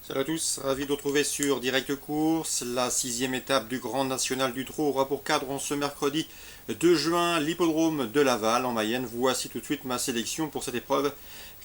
Salut à tous, ravi de vous retrouver sur Direct Course. La sixième étape du Grand National du Trot aura pour cadre en ce mercredi 2 juin l'hippodrome de Laval en Mayenne. Voici tout de suite ma sélection pour cette épreuve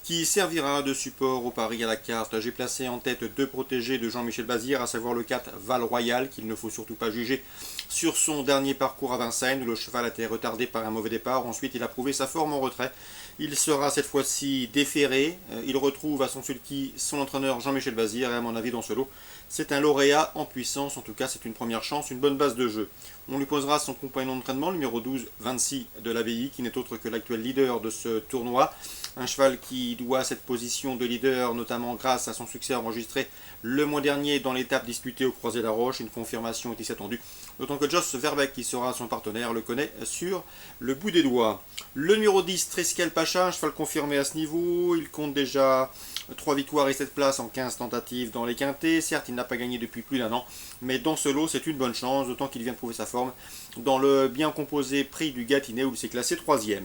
qui servira de support au pari à la carte. J'ai placé en tête deux protégés de Jean-Michel Bazir, à savoir le 4 Val Royal, qu'il ne faut surtout pas juger sur son dernier parcours à Vincennes, où le cheval a été retardé par un mauvais départ. Ensuite, il a prouvé sa forme en retrait. Il sera cette fois-ci déféré. Il retrouve à son sulky son entraîneur Jean-Michel Bazir, et à mon avis dans ce lot, c'est un lauréat en puissance. En tout cas, c'est une première chance, une bonne base de jeu. On lui posera son compagnon d'entraînement, le numéro 12, Vinci de l'Abbaye, qui n'est autre que l'actuel leader de ce tournoi. Un cheval qui doit cette position de leader notamment grâce à son succès enregistré le mois dernier dans l'étape disputée au Croisé-la-Roche. Une confirmation est ici attendue, d'autant que Jos Verbeek, qui sera son partenaire, le connaît sur le bout des doigts. Le numéro 10, Triskel Pacha, un cheval confirmé à ce niveau. Il compte déjà 3 victoires et 7 places en 15 tentatives dans les quintés. Certes, il n'a pas gagné depuis plus d'un an, mais dans ce lot, c'est une bonne chance, d'autant qu'il vient de prouver sa forme dans le bien composé prix du Gâtinais, où il s'est classé 3e.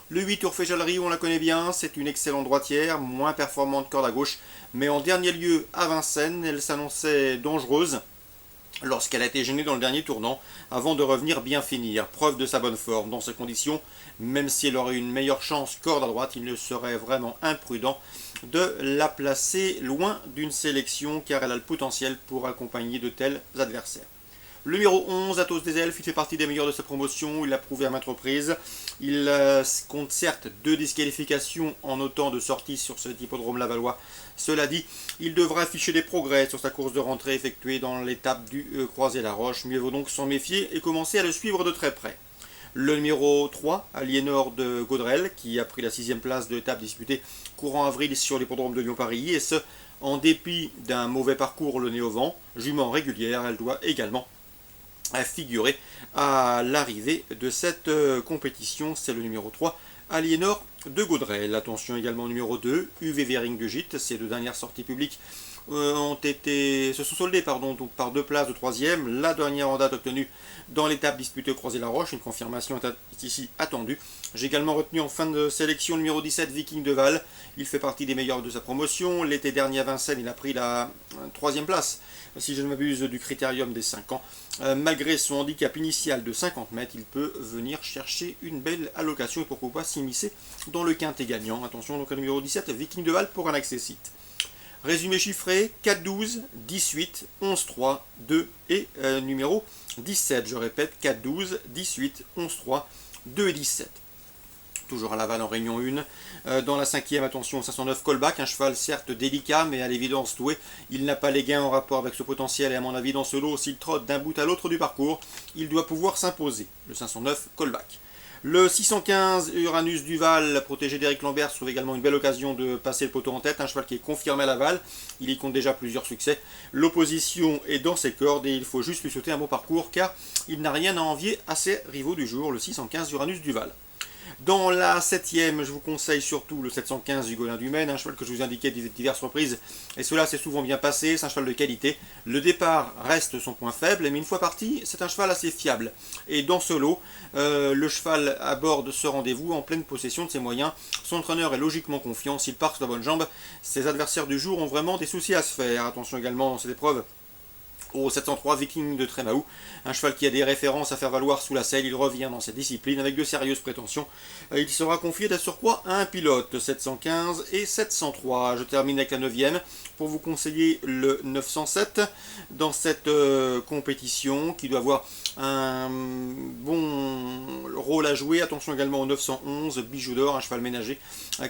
Le 8, Urfé-Jallery, on la connaît bien, c'est une excellente droitière, moins performante corde à gauche, mais en dernier lieu à Vincennes, elle s'annonçait dangereuse lorsqu'elle a été gênée dans le dernier tournant, avant de revenir bien finir. Preuve de sa bonne forme. Dans ces conditions, même si elle aurait une meilleure chance corde à droite, il ne serait vraiment imprudent de la placer loin d'une sélection, car elle a le potentiel pour accompagner de tels adversaires. Le numéro 11, Athos des Elfes, il fait partie des meilleurs de sa promotion, il l'a prouvé à maintes reprises. Il compte certes 2 disqualifications en autant de sorties sur cet hippodrome lavallois. Cela dit, il devra afficher des progrès sur sa course de rentrée effectuée dans l'étape du Croisé-la-Roche. Mieux vaut donc s'en méfier et commencer à le suivre de très près. Le numéro 3, Aliénor de Gaudrel, qui a pris la 6e place de l'étape disputée courant avril sur l'hippodrome de Lyon-Paris, et ce, en dépit d'un mauvais parcours le nez au vent. Jument régulière, elle doit également figurer à l'arrivée de cette compétition. C'est le numéro 3, Aliénor de Gaudrel. Attention également au numéro 2, UV Vering de Gite. Ces deux dernières sorties publiques se sont soldées donc par 2 places de 3e. La dernière en date obtenue dans l'étape disputée au Croisé-la-Roche. Une confirmation est ici attendue. J'ai également retenu en fin de sélection le numéro 17, Viking de Val. Il fait partie des meilleurs de sa promotion. L'été dernier à Vincennes, il a pris la 3e place, si je ne m'abuse, du critérium des 5 ans. Malgré son handicap initial de 50 mètres, il peut venir chercher une belle allocation et pourquoi pas s'immiscer dans le quintet gagnant. Attention donc au numéro 17, Viking de Val pour un accessite. Résumé chiffré, 4, 12, 18, 11, 3, 2 et numéro 17. Je répète, 4, 12, 18, 11, 3, 2 et 17. Toujours à Laval en Réunion 1. Dans la 5e, attention, 509 Colback, un cheval certes délicat, mais à l'évidence doué. Il n'a pas les gains en rapport avec ce potentiel, et à mon avis, dans ce lot, s'il trotte d'un bout à l'autre du parcours, il doit pouvoir s'imposer. Le 509 Colback. Le 615 Uranus Duval, protégé d'Éric Lambert, trouve également une belle occasion de passer le poteau en tête. Un cheval qui est confirmé à Laval, il y compte déjà plusieurs succès. L'opposition est dans ses cordes et il faut juste lui souhaiter un bon parcours, car il n'a rien à envier à ses rivaux du jour, le 615 Uranus Duval. Dans la 7e, je vous conseille surtout le 715 du Golin du Maine, un cheval que je vous indiquais diverses reprises, et cela s'est souvent bien passé, c'est un cheval de qualité. Le départ reste son point faible, mais une fois parti, c'est un cheval assez fiable. Et dans ce lot, le cheval aborde ce rendez-vous en pleine possession de ses moyens. Son entraîneur est logiquement confiant, s'il part sur la bonne jambe, ses adversaires du jour ont vraiment des soucis à se faire. Attention également dans cette épreuve au 703 Viking de Trémaou, un cheval qui a des références à faire valoir sous la selle. Il revient dans cette discipline avec de sérieuses prétentions. Il sera confié de surcroît à un pilote, 715 et 703. Je termine avec la 9e pour vous conseiller le 907 dans cette compétition qui doit avoir un bon rôle à jouer. Attention également au 911 Bijou d'Or, un cheval ménager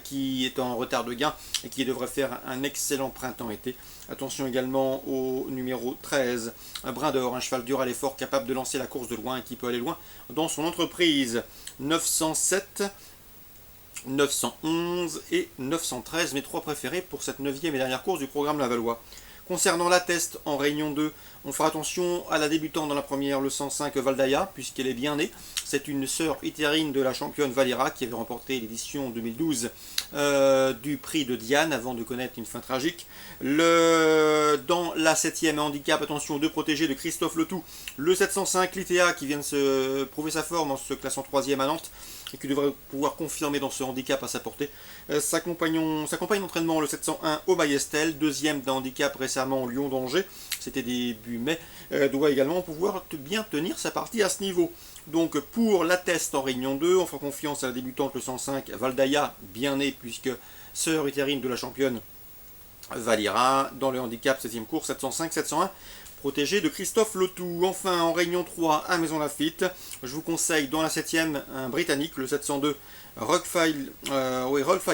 qui est en retard de gain et qui devrait faire un excellent printemps-été. Attention également au numéro 13, un Brin d'Or, un cheval dur à l'effort, capable de lancer la course de loin et qui peut aller loin dans son entreprise. 907, 911 et 913, mes 3 préférés pour cette 9e et dernière course du programme lavallois. Concernant la test en Réunion 2, on fera attention à la débutante dans la première, le 105 Valdaya, puisqu'elle est bien née. C'est une sœur utérine de la championne Valera qui avait remporté l'édition 2012 du prix de Diane avant de connaître une fin tragique. Dans la 7e handicap, attention aux 2 protégés de Christophe Letou, le 705 Litéa qui vient de se prouver sa forme en se classant 3e à Nantes. et qui devrait pouvoir confirmer dans ce handicap à sa portée. Sa compagne d'entraînement, le 701 au Estel, deuxième d'un handicap récemment au Lyon-d'Angers, c'était début mai, doit également pouvoir bien tenir sa partie à ce niveau. Donc pour la test en Réunion 2, on fera confiance à la débutante le 105 Valdaya, bien née puisque sœur utérine de la championne Valira. Dans le handicap 16e cours 705-701, protégé de Christophe Lotou. Enfin en Réunion 3 à Maison Lafitte, je vous conseille dans la 7e un Britannique, le 702 Rolf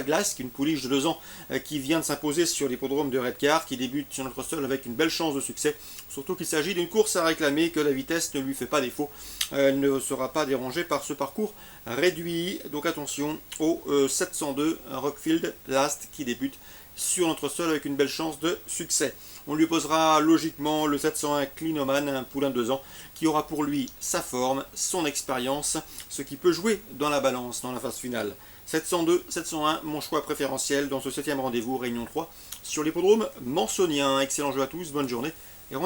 Glass, qui est une pouliche de 2 ans qui vient de s'imposer sur l'hippodrome de Redcar, qui débute sur notre sol avec une belle chance de succès. Surtout qu'il s'agit d'une course à réclamer, que la vitesse ne lui fait pas défaut. Elle ne sera pas dérangée par ce parcours réduit. Donc attention au 702 Rockfield Last qui débute sur notre sol avec une belle chance de succès. On lui posera logiquement le 701 Clinoman, un poulain de 2 ans, qui aura pour lui sa forme, son expérience, ce qui peut jouer dans la balance dans la phase finale. 702, 701, mon choix préférentiel dans ce 7e rendez-vous, Réunion 3, sur l'hippodrome mansonien. Excellent jeu à tous, bonne journée et rendez-vous.